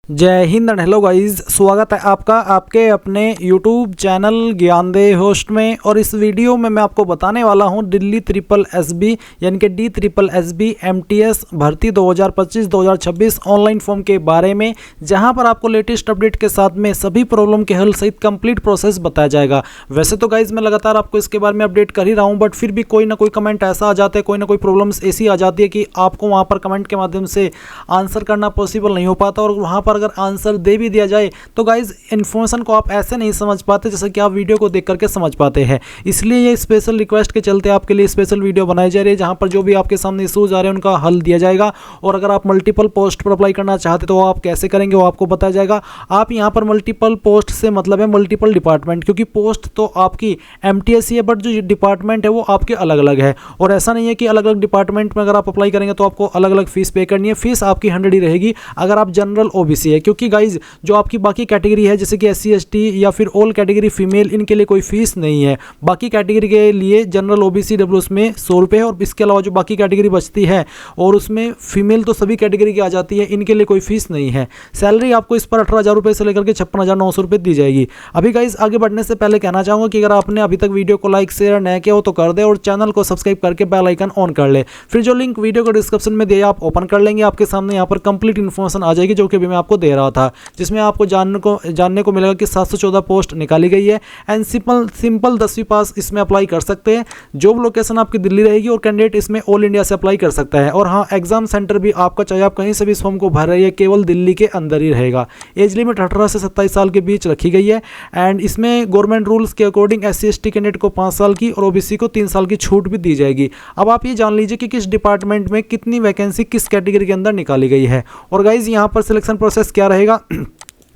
जय Hind and hello guys, स्वागत है आपका आपके अपने यूट्यूब चैनल ज्ञानदेव होस्ट में। और इस वीडियो में मैं आपको बताने वाला हूं दिल्ली ट्रिपल एसबी यानी कि DSSB MTS भर्ती 2025-2026 ऑनलाइन फॉर्म के बारे में, जहां पर आपको लेटेस्ट अपडेट के साथ में सभी प्रॉब्लम के हल सहित कंप्लीट प्रोसेस बताया जाएगा। वैसे तो गाइज मैं लगातार आपको इसके बारे में अपडेट कर ही रहा हूँ, बट फिर भी कोई ना कोई कमेंट ऐसा आ जाता है, कोई ना कोई प्रॉब्लम्स ऐसी आ जाती है कि आपको वहाँ पर कमेंट के माध्यम से आंसर करना पॉसिबल नहीं हो पाता। और वहाँ पर अगर आंसर दे भी दिया जाए तो गाइज इन्फॉर्मेशन को आप ऐसे नहीं समझ पाते जैसे कि आप वीडियो को देख करके समझ पाते हैं। इसलिए ये स्पेशल रिक्वेस्ट के चलते आपके लिए स्पेशल वीडियो बनाई जा रही है, जहां पर जो भी आपके सामने इशूज आ रहे हैं उनका हल दिया जाएगा। और अगर आप मल्टीपल पोस्ट पर अप्लाई करना चाहते तो आप कैसे करेंगे वो आपको बताया जाएगा। आप यहाँ पर मल्टीपल पोस्ट से मतलब है मल्टीपल डिपार्टमेंट, क्योंकि पोस्ट तो आपकी MTS ही है बट जो डिपार्टमेंट है वो आपके अलग अलग है। और ऐसा नहीं है कि अलग अलग डिपार्टमेंट में अगर आप अप्लाई करेंगे तो आपको अलग अलग फीस पे करनी है। फीस आपकी 100 ही रहेगी अगर आप जनरल OBC है, क्योंकि गाइज जो आपकी बाकी कैटेगरी है जैसे कि SC ST या फिर ऑल कैटेगरी फीमेल, इनके लिए कोई फीस नहीं है। बाकी कैटेगरी के लिए जनरल OBC WS में 100 रुपये है, और इसके अलावा जो बाकी कैटेगरी बचती है और उसमें फीमेल तो सभी कैटेगरी की आ जाती है, इनके लिए कोई फीस नहीं है। सैलरी आपको इस पर 18,000 रुपये से लेकर के 56,900 रुपये दी जाएगी। अभी गाइज आगे बढ़ने से पहले कहना चाहूँगा कि अगर आपने अभी तक वीडियो को लाइक शेयर नहीं किया हो तो कर दे, और चैनल को सब्सक्राइब करके बेल आइकन ऑन कर ले। फिर जो लिंक वीडियो को डिस्क्रिप्शन में दिया आप ओपन कर लेंगे, आपके सामने यहाँ पर कंप्लीट इन्फॉर्मेशन आ जाएगी जो कि अभी मैं आपको दे रहा था, जिसमें आपको जानने को मिलेगा कि 714 पोस्ट निकाली गई है। एंड सिंपल 10वीं पास इसमें अप्लाई कर सकते हैं। जॉब लोकेशन आपकी दिल्ली रहेगी और कैंडिडेट इसमें ऑल इंडिया से अप्लाई कर सकता है। और हाँ, एग्जाम सेंटर भी आपका चाहे आप कहीं से भी इस फॉर्म को भर रही है, केवल दिल्ली के अंदर ही रहेगा। एज लिमिट 18 से 27 साल के बीच रखी गई है। एंड इसमें गवर्नमेंट रूल्स के अकॉर्डिंग SC ST कैंडिडेट को 5 साल की और OBC को 3 साल की छूट भी दी जाएगी। अब आप ये जान लीजिए कि किस डिपार्टमेंट में कितनी वैकेंसी किस कैटेगरी के अंदर निकाली गई है। और गाइज यहाँ पर सिलेक्शन प्रोसेस क्या रहेगा,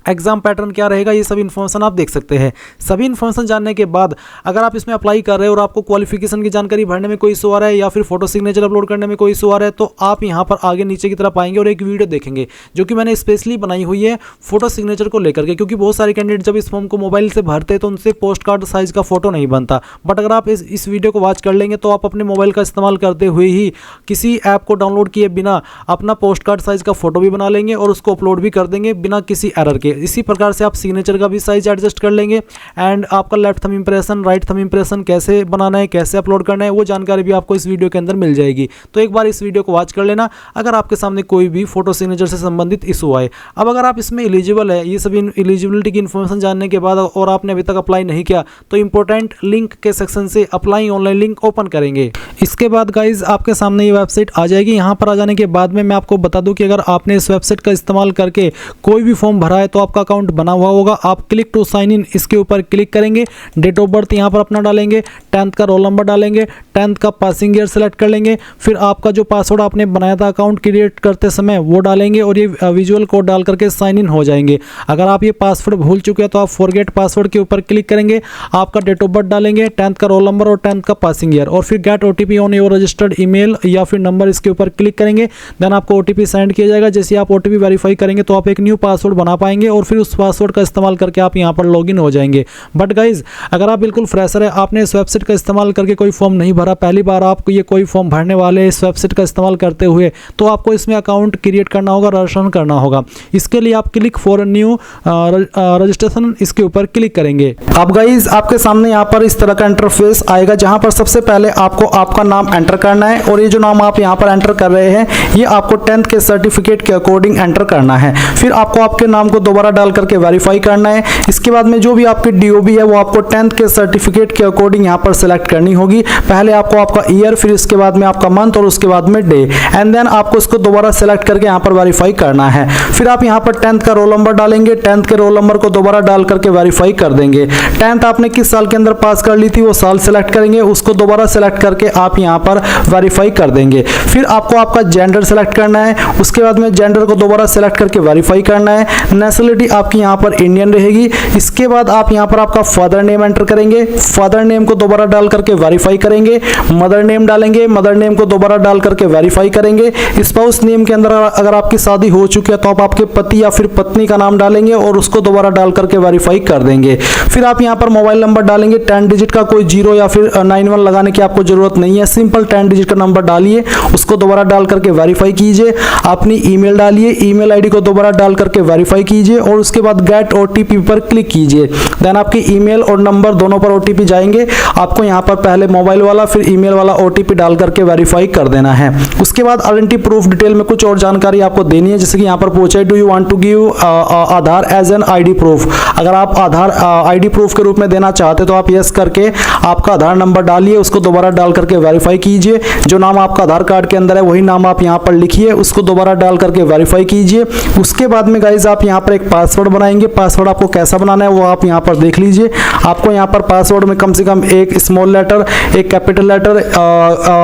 एग्जाम पैटर्न क्या रहेगा, ये सभी इन्फॉर्मेशन आप देख सकते हैं। सभी इन्फॉर्मेशन जानने के बाद अगर आप इसमें अप्लाई कर रहे हो और आपको क्वालिफिकेशन की जानकारी भरने में कोई इशू आ रहा है या फिर फोटो सिग्नेचर अपलोड करने में कोई इशू आ रहा है, तो आप यहाँ पर आगे नीचे की तरफ आएंगे और एक वीडियो देखेंगे जो कि मैंने स्पेशली बनाई हुई है फोटो सिग्नेचर को लेकर के, क्योंकि बहुत सारे कैंडिडेट जब इस फॉर्म को मोबाइल से भरते हैं तो उनसे पोस्ट कार्ड साइज का फोटो नहीं बनता। बट अगर आप इस वीडियो को वॉच कर लेंगे तो आप अपने मोबाइल का इस्तेमाल करते हुए ही किसी ऐप को डाउनलोड किए बिना अपना पोस्ट कार्ड साइज का फोटो भी बना लेंगे और उसको अपलोड भी कर देंगे बिना किसी एरर के। इसी प्रकार से आप सिग्नेचर का भी साइज एडजस्ट कर लेंगे। एंड आपका left thumb impression, right thumb impression कैसे बनाना है, कैसे अपलोड करना है, वो जानकारी भी आपको इस वीडियो के अंदर मिल जाएगी। तो एक बार इस वीडियो को वॉच कर लेना अगर आपके सामने कोई भी फोटो सिग्नेचर से संबंधित इशू आए। अब अगर आप इसमें एलिजिबल है, ये सभी एलिजिबिलिटी की इन्फॉर्मेशन जानने के बाद और आपने अभी तक अप्लाई नहीं किया, तो इंपॉर्टेंट लिंक के सेक्शन से अप्लाई ऑनलाइन लिंक ओपन करेंगे। इसके बाद गाइज आपके सामने ये वेबसाइट आ जाएगी। यहाँ पर आ जाने के बाद में मैं आपको बता दूं कि अगर आपने इस वेबसाइट का इस्तेमाल करके कोई भी फॉर्म भरा है तो आपका अकाउंट बना हुआ होगा। आप क्लिक टू साइन इन इसके ऊपर क्लिक करेंगे, डेट ऑफ बर्थ यहाँ पर अपना डालेंगे, 10th का रोल नंबर डालेंगे, 10th का पासिंग ईयर सेलेक्ट कर लेंगे, फिर आपका जो पासवर्ड आपने बनाया था अकाउंट क्रिएट करते समय वो डालेंगे और ये विजुअल कोड डाल करके साइन इन हो जाएंगे। अगर आप ये पासवर्ड भूल चुके हैं तो आप फॉरगेट पासवर्ड के ऊपर क्लिक करेंगे, आपका डेट ऑफ बर्थ डालेंगे, 10th का रोल नंबर और 10th का पासिंग ईयर, और फिर get OTP on your registered email या फिर नंबर इसके ऊपर क्लिक करेंगे। देन आपको OTP सेंड किया जाएगा। जैसे आप OTP वेरीफाई करेंगे तो आप एक न्यू पासवर्ड बना पाएंगे और फिर उस पासवर्ड का इस्तेमाल करके आप यहाँ पर लॉगिन हो जाएंगे। बट गाइज अगर आप बिल्कुल फ्रेशर है, आपने इस वेबसाइट का इस्तेमाल करके कोई फॉर्म नहीं भरा, पहली बार आपको ये कोई फॉर्म भरने वाले इस वेबसाइट का इस्तेमाल करते हुए, तो आपको इसमें अकाउंट क्रिएट करना होगा, रजिस्ट्रेशन करना होगा। इसके लिए आप क्लिक फॉर न्यू रजिस्ट्रेशन इसके ऊपर क्लिक करेंगे। अब गाइज आपके सामने यहाँ पर इस तरह का इंटरफेस आएगा, जहां पर सबसे पहले आपको आपका नाम एंटर करना है। और ये जो नाम आप यहाँ पर एंटर कर रहे हैं ये आपको 10th के सर्टिफिकेट के अकॉर्डिंग एंटर करना है। फिर आपको आपके नाम को दोबारा डाल करके वेरीफाई करना है। इसके बाद में जो भी आपकी DOB है वो आपको 10th के सर्टिफिकेट के अकॉर्डिंग यहाँ पर सेलेक्ट करनी होगी। पहले आपको आपका ईयर, फिर इसके बाद में आपका मंथ और उसके बाद में डे, एंड देन आपको इसको दोबारा सेलेक्ट करके यहाँ पर वेरीफाई करना है। फिर आप यहाँ पर 10th का रोल नंबर डालेंगे, 10th के रोल नंबर को दोबारा डाल करके वेरीफाई कर देंगे। 10th आपने किस साल के अंदर पास कर ली थी वो साल सेलेक्ट करेंगे, उसको दोबारा सेलेक्ट करके आप यहाँ पर वेरीफाई कर देंगे। फिर आपको आपका जेंडर सेलेक्ट करना है, उसके बाद में जेंडर को दोबारा सेलेक्ट करके वेरीफाई करना है। नेशनलिटी आपकी यहाँ पर इंडियन रहेगी। इसके बाद आप यहाँ पर आपका फादर नेम एंटर करेंगे, फादर नेम को दोबारा डाल करके वेरीफाई करेंगे, मदर नेम डालेंगे, मदर नेम को दोबारा डाल करके वेरीफाई करेंगे। स्पाउस नेम के अंदर अगर आपकी शादी हो चुकी है तो आप आपके पति या फिर पत्नी का नाम डालेंगे और उसको दोबारा डाल करके वेरीफाई कर देंगे। फिर आप यहाँ पर मोबाइल नंबर डालेंगे 10 डिजिट का, कोई 0 या फिर 91 लगाने की आपको जरूरत नहीं है, सिंपल 10 डिजिट का नंबर डालिए, उसको दोबारा डाल करके वेरीफाई कीजिए। अपनी ईमेल डालिए, ईमेल आईडी को दोबारा डाल करके वेरीफाई कीजिए और उसके बाद गेट ओटीपी पर क्लिक कीजिए। देन आपकी ईमेल और नंबर दोनों पर ओटीपी जाएंगे। आपको यहाँ पर पहले मोबाइल वाला फिर ईमेल वाला ओटीपी डाल करके वेरीफाई कर देना है। उसके बाद आइडेंटिटी प्रूफ डिटेल में कुछ और जानकारी आपको देनी है, जैसे कि यहाँ पर पूछा है do you want to give Aadhaar as an ID proof. अगर आप आधार आईडी प्रूफ के रूप में देना चाहते तो आप यस करके आपका आधार नंबर डालिए, उसको दोबारा डाल करके वेरीफाई कीजिए। जो नाम आपका आधार कार्ड के अंदर है वही नाम आप यहाँ पर लिखिए, उसको दोबारा डाल करके वेरीफाई कीजिए। उसके बाद में गाइज आप यहाँ पर एक पासवर्ड बनाएंगे। पासवर्ड आपको कैसा बनाना है वो आप यहाँ पर देख लीजिए। आपको यहाँ पर पासवर्ड में कम से कम एक स्मॉल लेटर, एक कैपिटल लेटर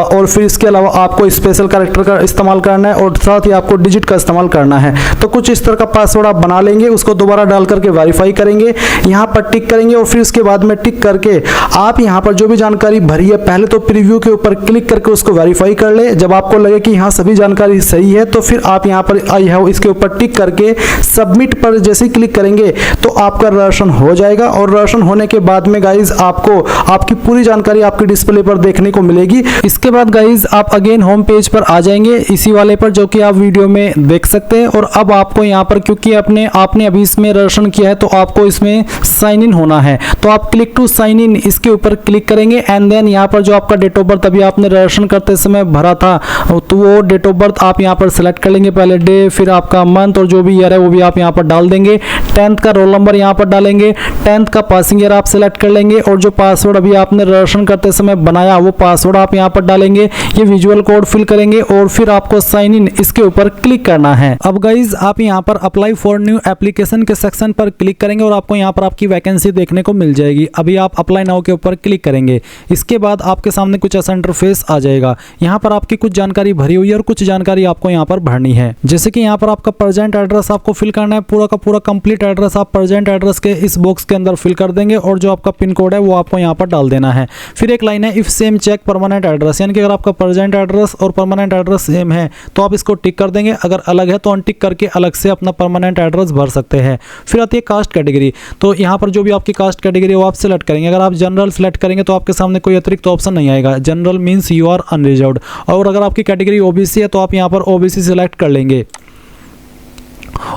और फिर इसके अलावा आपको स्पेशल कैरेक्टर का इस्तेमाल करना है और साथ ही आपको डिजिट का इस्तेमाल करना है। तो कुछ इस तरह का पासवर्ड आप बना लेंगे, उसको दोबारा डाल करके वेरीफाई करेंगे, यहाँ पर टिक करेंगे और फिर इसके बाद में टिक करके आप यहाँ पर जो भी जानकारी भरी है पहले तो प्रीव्यू के ऊपर क्लिक करके उसको वेरीफाई कर ले। जब आपको लगे कि यहाँ सभी जानकारी सही है तो फिर आप यहाँ पर आई हैव इसके ऊपर टिक करके सबमिट पर जैसे ही क्लिक करेंगे तो आपका रजिस्ट्रेशन हो जाएगा और रजिस्ट्रेशन होने के बाद में गाइज आपको आपकी पूरी जानकारी आपके डिस्प्ले पर देखने को मिलेगी। इसके बाद गाइज आप अगेन होम पेज पर आ जाएंगे, इसी वाले पर जो कि आप वीडियो में देख सकते हैं। और अब आपको यहाँ पर क्योंकि आपने अभी इसमें रजिस्ट्रेशन किया है तो आपको इसमें साइन इन होना है, तो आप क्लिक टू साइन इन इसके ऊपर क्लिक करेंगे एंड देन यहाँ पर जो आपका डेट ऑफ बर्थ अभी आपने रजिस्ट्रेशन करते समय भरा था तो वो डेट ऑफ बर्थ आप यहाँ पर सिलेक्ट कर लेंगे, पहले डे फिर आपका मंथ और जो भी ईयर है वो भी आप यहाँ पर डाल देंगे। 10th का रोल नंबर यहाँ पर डालेंगे, 10th का पासिंग ईयर आप सिलेक्ट कर लेंगे और जो पासवर्ड अभी आपने रजिस्ट्रेशन करते समय बनाया वो पासवर्ड आप यहाँ पर डालेंगे। ये विजुअल कोड फिल करेंगे और फिर आपको साइन इन इसके ऊपर क्लिक करना है। अब गाइज आप यहाँ पर अप्लाई फॉर न्यू एप्लीकेशन के सेक्शन पर क्लिक करेंगे और आपको यहाँ पर आपकी वैकेंसी देखने को मिल जाएगी। अभी आप अप्लाई नाउ के ऊपर क्लिक करेंगे, इसके बाद आपके सामने कुछ ऐसा इंटरफेस आ जाएगा। यहाँ पर आपकी कुछ जानकारी भरी हुई है और कुछ जानकारी आपको यहाँ पर भरनी है, जैसे कि यहाँ पर आपका प्रेजेंट एड्रेस आपको फिल करना है, पूरा का पूरा कंप्लीट एड्रेस आप प्रेजेंट एड्रेस के इस बॉक्स के अंदर फिल कर देंगे और जो आपका पिन कोड है वो आपको यहाँ पर डाल देना है। फिर एक लाइन है if same check permanent address, यानी कि अगर आपका प्रेजेंट एड्रेस और परमानेंट एड्रेस सेम है तो आप इसको टिक कर देंगे, अगर अलग है तो अनटिक करके अलग से अपना परमानेंट एड्रेस भर सकते हैं। फिर आती है कास्ट कैटेगरी, तो यहाँ पर जो भी आपकी कास्ट कैटेगरी है वो आप सिलेक्ट करेंगे। अगर आप जनरल सेलेक्ट करेंगे तो आपके सामने कोई अतिरिक्त ऑप्शन नहीं आएगा, general means you are unreserved. और अगर आपकी कैटेगरी ओबीसी है तो आप यहाँ पर ओबीसी सिलेक्ट कर लेंगे।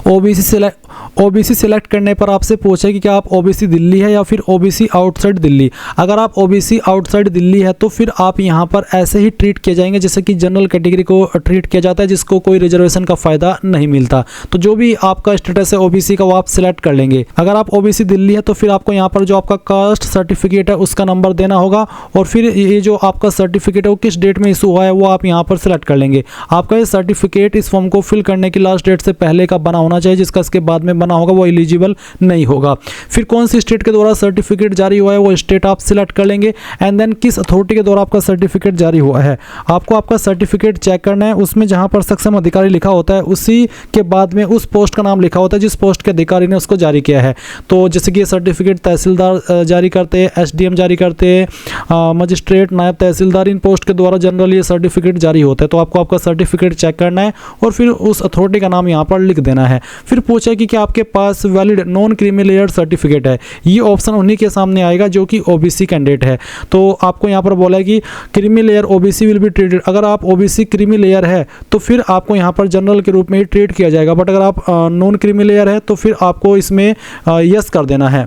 ओबीसी सिलेक्ट करने पर आपसे पूछे कि क्या आप ओबीसी दिल्ली है या फिर ओबीसी आउटसाइड दिल्ली। अगर आप ओबीसी आउटसाइड दिल्ली है तो फिर आप यहाँ पर ऐसे ही ट्रीट किए जाएंगे जैसे कि जनरल कैटेगरी को ट्रीट किया जाता है जिसको कोई रिजर्वेशन का फायदा नहीं मिलता। तो जो भी आपका स्टेटस है ओबीसी का वो आप सिलेक्ट कर लेंगे। अगर आप ओबीसी दिल्ली है तो फिर आपको यहाँ पर जो आपका कास्ट सर्टिफिकेट है उसका नंबर देना होगा और फिर ये जो आपका सर्टिफिकेट है वो किस डेट में इशू हुआ है वो आप यहाँ पर सिलेक्ट कर लेंगे। आपका ये सर्टिफिकेट इस फॉर्म को फिल करने की लास्ट डेट से पहले का बना होना चाहिए, जिसका इसके बाद में बना होगा वो एलिजिबल नहीं होगा। फिर कौन सी स्टेट के द्वारा सर्टिफिकेट जारी हुआ है वो स्टेट आप सिलेक्ट कर लेंगे एंड देन किस अथॉरिटी के द्वारा आपका सर्टिफिकेट जारी हुआ है। आपको आपका सर्टिफिकेट चेक करना है, उसमें जहां पर सक्षम अधिकारी लिखा होता है उसी के बाद में उस पोस्ट का नाम लिखा होता है जिस पोस्ट के अधिकारी ने उसको जारी किया है। तो जैसे कि ये सर्टिफिकेट तहसीलदार जारी करते हैं, एसडीएम जारी करते हैं, मजिस्ट्रेट, नायब तहसीलदार, इन पोस्ट के द्वारा जनरली ये सर्टिफिकेट जारी होता है। तो आपको आपका सर्टिफिकेट चेक करना है और फिर उस अथॉरिटी का नाम यहाँ पर लिख देना है। फिर पूछा कि क्या आपके पास valid non creamy layer certificate है, ये ऑप्शन उन्हीं के सामने आएगा जो कि ओबीसी कैंडिडेट है। तो आपको यहाँ पर बोला है कि creamy layer OBC will be treated. अगर आप ओबीसी क्रीमी लेयर है तो फिर आपको यहाँ पर जनरल के रूप में ही ट्रीट किया जाएगा, बट अगर आप नॉन क्रीमी लेयर है तो फिर आपको इसमें यस कर देना है।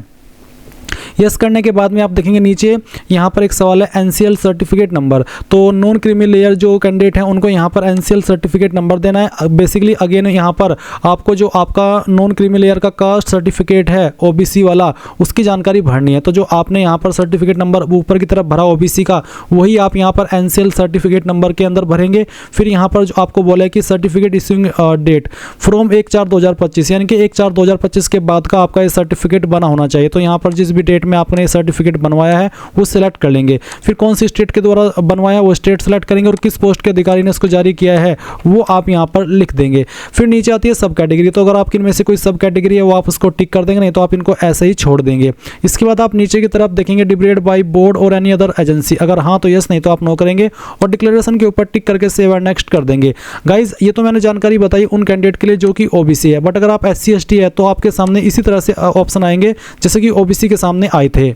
यस करने के बाद में आप देखेंगे नीचे यहाँ पर एक सवाल है एनसीएल सर्टिफिकेट नंबर। तो नॉन क्रीमी लेयर जो कैंडिडेट हैं उनको यहाँ पर एनसीएल सर्टिफिकेट नंबर देना है। बेसिकली अगेन यहाँ पर आपको जो आपका नॉन क्रीमी लेयर का कास्ट सर्टिफिकेट है ओबीसी वाला उसकी जानकारी भरनी है। तो जो आपने यहाँ पर सर्टिफिकेट नंबर ऊपर की तरफ भरा ओबीसी का वही आप यहाँ पर एनसीएल सर्टिफिकेट नंबर के अंदर भरेंगे। फिर यहाँ पर जो आपको बोला है कि सर्टिफिकेट इशूइंग डेट फ्रॉम 1/4/2025, यानी कि 1/4/2025 के बाद का आपका ये सर्टिफिकेट बना होना चाहिए। तो यहाँ पर जिस भी डेट स्टेट में आपने सर्टिफिकेट बनवाया है वो सिलेक्ट कर लेंगे। फिर कौन सी स्टेट के द्वारा बनवाया वो स्टेट सेलेक्ट करेंगे और किस पोस्ट के अधिकारी ने उसको जारी किया है वो आप यहाँ पर लिख देंगे। फिर नीचे आती है सब कैटेगरी, तो अगर आपकी इनमें से कोई सब कैटेगरी है वो आप उसको टिक कर देंगे, नहीं तो आप इनको ऐसे ही छोड़ देंगे। इसके बाद आप नीचे की तरफ देखेंगे डिबेटेड बाय बोर्ड और एनी अदर एजेंसी, अगर हाँ तो यस, नहीं तो आप नो करेंगे और डिक्लेरेशन के ऊपर टिक करके सेव एंड नेक्स्ट कर देंगे। गाइज ये तो मैंने जानकारी बताई उन कैंडिडेट के लिए जो कि ओबीसी है, बट अगर आप SC ST है तो आपके सामने इसी तरह से ऑप्शन आएंगे जैसे कि ओबीसी के सामने आए थे।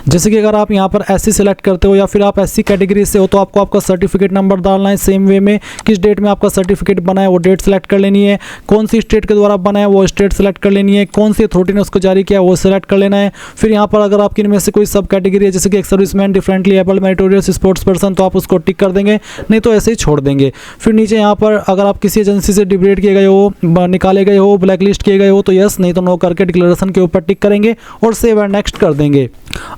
जैसे कि अगर आप यहाँ पर SC सेलेक्ट करते हो या फिर आप SC कैटेगरी से हो तो आपको आपका सर्टिफिकेट नंबर डालना है। सेम वे में किस डेट में आपका सर्टिफिकेट बना है वो डेट सेलेक्ट कर लेनी है, कौन सी स्टेट के द्वारा बना है वो स्टेट सेलेक्ट कर लेनी है, कौन सी अथॉरिटी ने उसको जारी किया वो सेलेक्ट कर लेना है। फिर यहाँ पर अगर आपकी इनमें से कोई सब कैटेगरी है जैसे कि एक serviceman, differently abled, meritorious, sports person, तो आप उसको टिक कर देंगे, नहीं तो ऐसे ही छोड़ देंगे। फिर नीचे यहाँ पर अगर आप किसी एजेंसी से डिबेट किए गए हो, निकाले गए हो, ब्लैक लिस्ट किए गए हो तो यस, नहीं तो नो करके डिक्लेरेशन के ऊपर टिक करेंगे और सेव एंड नेक्स्ट कर देंगे।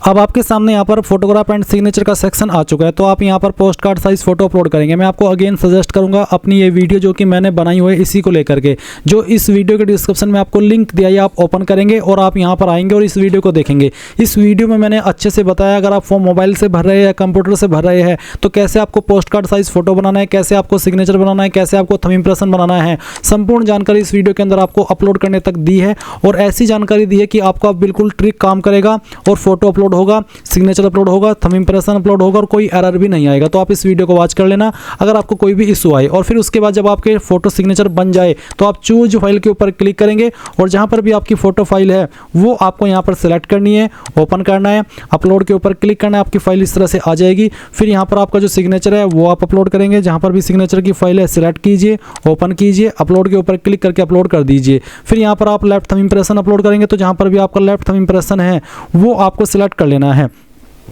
अब आपके सामने यहाँ पर फोटोग्राफ एंड सिग्नेचर का सेक्शन आ चुका है, तो आप यहाँ पर post card size photo upload करेंगे। मैं आपको अगेन सजेस्ट करूंगा अपनी ये वीडियो जो कि मैंने बनाई हुई है इसी को लेकर के, जो इस वीडियो के डिस्क्रिप्शन में आपको लिंक दिया है आप ओपन करेंगे और आप यहाँ पर आएंगे और इस वीडियो को देखेंगे। इस वीडियो में मैंने अच्छे से बताया अगर आप फॉर्म मोबाइल से भर रहे हैं या कंप्यूटर से भर रहे हैं तो कैसे आपको पोस्ट कार्ड साइज फोटो बनाना है, कैसे आपको सिग्नेचर बनाना है, कैसे आपको थंब इंप्रेशन बनाना है, संपूर्ण जानकारी इस वीडियो के अंदर आपको अपलोड करने तक दी है। और ऐसी जानकारी दी है कि आपका बिल्कुल ट्रिक काम करेगा और फोटो अपलोड होगा, सिग्नेचर अपलोड होगा, थंब इंप्रेशन अपलोड होगा और कोई एरर भी नहीं आएगा। तो आप इस वीडियो को वॉच कर लेना अगर आपको कोई भी इशू आए। और फिर उसके बाद जब आपके फोटो सिग्नेचर बन जाए तो आप चूज फाइल के ऊपर क्लिक करेंगे और जहां पर भी आपकी फोटो फाइल है वो आपको यहां पर सिलेक्ट करनी है, ओपन करना है, अपलोड के ऊपर क्लिक करना है, आपकी फाइल इस तरह से आ जाएगी। फिर यहां पर आपका जो सिग्नेचर है वो आप अपलोड करेंगे, जहां पर भी सिग्नेचर की फाइल है सिलेक्ट कीजिए, ओपन कीजिए, अपलोड के ऊपर क्लिक करके अपलोड कर दीजिए। फिर यहां पर आप लेफ्ट थंब इंप्रेशन अपलोड करेंगे, तो जहां पर भी आपका लेफ्ट थंब इंप्रेशन है वो आपको सिलेक्ट कर लेना है।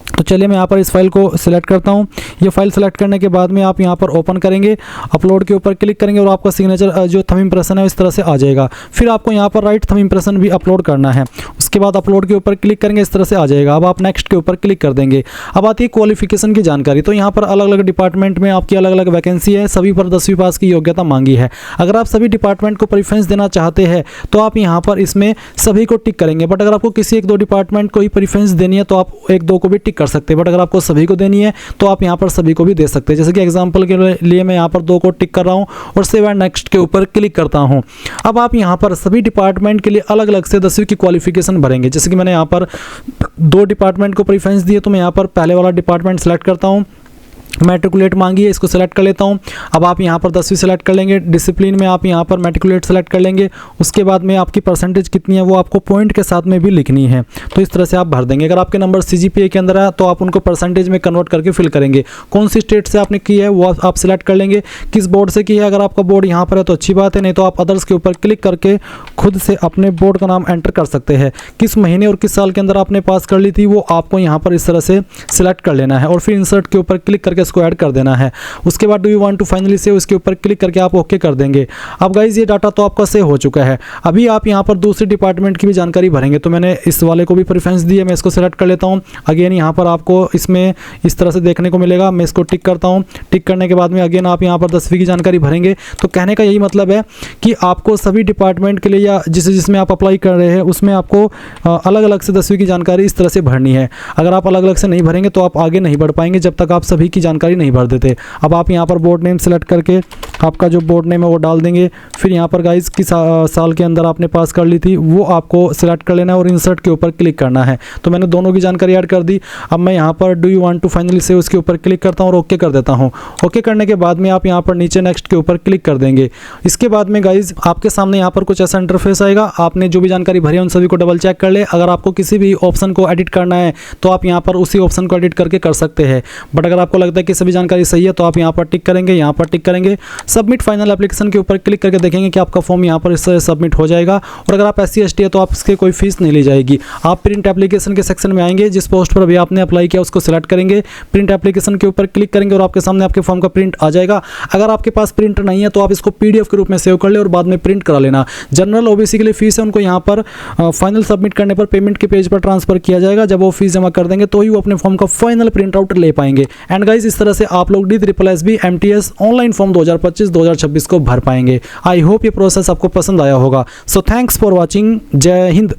तो चलिए मैं यहाँ पर इस फाइल को सिलेक्ट करता हूँ। ये फाइल सेलेक्ट करने के बाद में आप यहाँ पर ओपन करेंगे, अपलोड के ऊपर क्लिक करेंगे और आपका सिग्नेचर जो थंब इंप्रेशन है इस तरह से आ जाएगा। फिर आपको यहाँ पर राइट थंब इंप्रेशन भी अपलोड करना है, उसके बाद अपलोड के ऊपर क्लिक करेंगे, इस तरह से आ जाएगा। अब आप नेक्स्ट के ऊपर क्लिक कर देंगे। अब आती है क्वालिफिकेशन की जानकारी। तो यहाँ पर अलग अलग डिपार्टमेंट में आपकी अलग अलग वैकेंसी है, सभी पर 10वीं पास की योग्यता मांगी है। अगर आप सभी डिपार्टमेंट को प्रेफरेंस देना चाहते हैं तो आप यहाँ पर इसमें सभी को टिक करेंगे, बट अगर आपको किसी 1-2 डिपार्टमेंट को ही प्रेफरेंस देनी है तो आप 1-2 को भी टिक कर सकते हैं, बट अगर आपको सभी को देनी है तो आप यहाँ पर सभी को भी दे सकते हैं। जैसे कि एग्जांपल के लिए मैं यहाँ पर 2 को टिक कर रहा हूँ और सेव एंड नेक्स्ट के ऊपर क्लिक करता हूँ। अब आप यहाँ पर सभी डिपार्टमेंट के लिए अलग अलग से 10वीं की क्वालिफिकेशन भरेंगे। जैसे कि मैंने यहाँ पर 2 डिपार्टमेंट को प्रेफरेंस दिए तो मैं यहाँ पर पहले वाला डिपार्टमेंट सेलेक्ट करता हूँ, मैट्रिकुलेट मांगी है इसको सेलेक्ट कर लेता हूं। अब आप यहां पर 10वीं सेलेक्ट कर लेंगे, डिसिप्लिन में आप यहां पर मैट्रिकुलेट सेलेक्ट कर लेंगे। उसके बाद में आपकी परसेंटेज कितनी है वो आपको पॉइंट के साथ में भी लिखनी है, तो इस तरह से आप भर देंगे। अगर आपके नंबर CGPA के अंदर है तो आप उनको परसेंटेज में कन्वर्ट करके फिल करेंगे। कौन सी स्टेट से आपने की है वो आप सिलेक्ट कर लेंगे, किस बोर्ड से की है। अगर आपका बोर्ड यहाँ पर है तो अच्छी बात है, नहीं तो आप अदर्स के ऊपर क्लिक करके खुद से अपने बोर्ड का नाम एंटर कर सकते हैं। किस महीने और किस साल के अंदर आपने पास कर ली थी वो आपको यहाँ पर इस तरह से सिलेक्ट कर लेना है और फिर इंसर्ट के ऊपर क्लिक करके इसको ऐड कर देना है। उसके बाद do you want to finally save, इसके ऊपर क्लिक करके आप ओके कर देंगे। अब गाइज ये डाटा तो आपका सेव हो चुका है। अभी आप यहाँ पर दूसरे डिपार्टमेंट की भी जानकारी भरेंगे, तो मैंने इस वाले को भी प्रेफरेंस दी है, मैं इसको सेलेक्ट कर लेता हूँ। अगेन यहाँ पर आपको इसमें इस तरह से देखने को मिलेगा, मैं इसको टिक करता हूँ। टिक करने के बाद में अगेन आप यहाँ पर 10वीं की जानकारी भरेंगे। तो कहने का यही मतलब है कि आपको सभी डिपार्टमेंट के लिए या जिसमें आप अप्लाई कर रहे हैं उसमें आपको अलग अलग से 10वीं की जानकारी इस तरह से भरनी है। अगर आप अलग अलग से नहीं भरेंगे तो आप आगे नहीं बढ़ पाएंगे जब तक आप सभी की जानकारी नहीं भर देते। अब आप यहाँ पर बोर्ड नेम सेलेक्ट करके आपका जो बोर्ड नेम है वो डाल देंगे। फिर यहाँ पर गाइज किस साल के अंदर आपने पास कर ली थी वो आपको सिलेक्ट कर लेना है और इंसर्ट के ऊपर क्लिक करना है। तो मैंने दोनों की जानकारी ऐड कर दी। अब मैं यहाँ पर do you want to finally save उसके ऊपर क्लिक करता हूँ और ओके कर देता हूँ। ओके करने के बाद में आप यहाँ पर नीचे नेक्स्ट के ऊपर क्लिक कर देंगे। इसके बाद में गाइज आपके सामने यहाँ पर कुछ ऐसा इंटरफेस आएगा। आपने जो भी जानकारी भरी है उन सभी को डबल चेक कर ले। अगर आपको किसी भी ऑप्शन को एडिट करना है तो आप यहाँ पर उसी ऑप्शन को एडिट करके कर सकते हैं, बट अगर आपको लगता है कि सभी जानकारी सही है तो आप यहाँ पर टिक करेंगे, यहाँ पर टिक करेंगे। सबमिट फाइनल एप्लीकेशन के ऊपर क्लिक करके देखेंगे कि आपका फॉर्म यहाँ पर इससे सबमिट हो जाएगा। और अगर आप SC ST है तो आप इसके कोई फीस नहीं ली जाएगी। आप प्रिंट एप्लीकेशन के सेक्शन में आएंगे, जिस पोस्ट पर अभी आपने अप्लाई किया उसको सिलेक्ट करेंगे, प्रिंट एप्लीकेशन के ऊपर क्लिक करेंगे और आपके सामने आपके फॉर्म का प्रिंट आ जाएगा। अगर आपके पास प्रिंटर नहीं है तो आप इसको PDF के रूप में सेव कर ले और बाद में प्रिंट करा लेना। जनरल OBC के लिए फीस है, उनको यहाँ पर फाइनल सबमिट करने पर पेमेंट के पेज पर ट्रांसफर किया जाएगा। जब वो फीस जमा कर देंगे तो ही वो अपने फॉर्म का फाइनल प्रिंट आउट ले पाएंगे। एंड गाइज इस तरह से आप लोग DSSB MTS ऑनलाइन फॉर्म 2025-2026 को भर पाएंगे। आई होप ये प्रोसेस आपको पसंद आया होगा। So thanks for watching. जय हिंद।